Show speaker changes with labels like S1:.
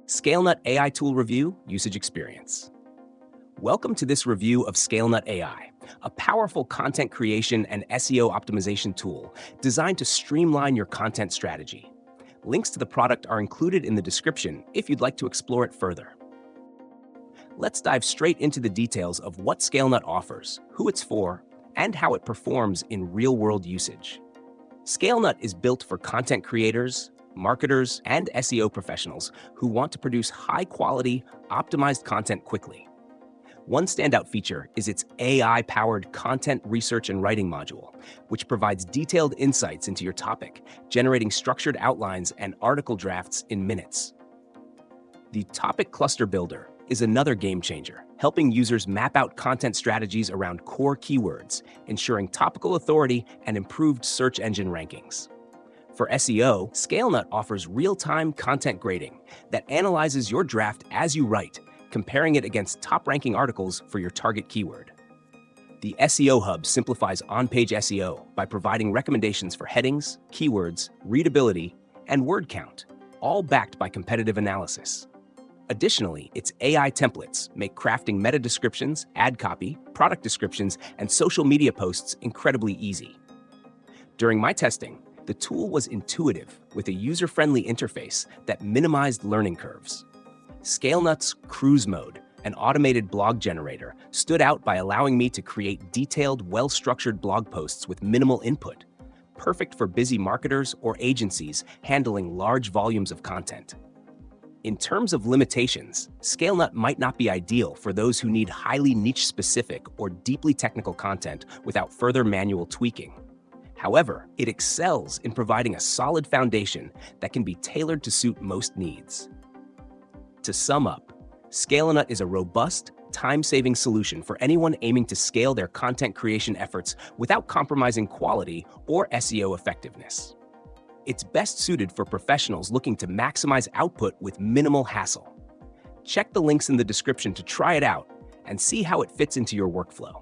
S1: Scalenut AI Tool Review Usage Experience. Welcome to this review of Scalenut AI, a powerful content creation and SEO optimization tool designed to streamline your content strategy. Links to the product are included in the description if you'd like to explore it further. Let's dive straight into the details of what Scalenut offers, who it's for, and how it performs in real-world usage. Scalenut is built for content creators, marketers, and SEO professionals who want to produce high-quality, optimized content quickly. One standout feature is its AI-powered content research and writing module, which provides detailed insights into your topic, generating structured outlines and article drafts in minutes. The Topic Cluster Builder is another game changer, helping users map out content strategies around core keywords, ensuring topical authority and improved search engine rankings. For SEO, Scalenut offers real-time content grading that analyzes your draft as you write, comparing it against top-ranking articles for your target keyword. The SEO Hub simplifies on-page SEO by providing recommendations for headings, keywords, readability, and word count, all backed by competitive analysis. Additionally, its AI templates make crafting meta descriptions, ad copy, product descriptions, and social media posts incredibly easy. During my testing, the tool was intuitive with a user-friendly interface that minimized learning curves. Scalenut's Cruise Mode, an automated blog generator, stood out by allowing me to create detailed, well-structured blog posts with minimal input, perfect for busy marketers or agencies handling large volumes of content. In terms of limitations, Scalenut might not be ideal for those who need highly niche-specific or deeply technical content without further manual tweaking. However, it excels in providing a solid foundation that can be tailored to suit most needs. To sum up, Scalenut is a robust, time-saving solution for anyone aiming to scale their content creation efforts without compromising quality or SEO effectiveness. It's best suited for professionals looking to maximize output with minimal hassle. Check the links in the description to try it out and see how it fits into your workflow.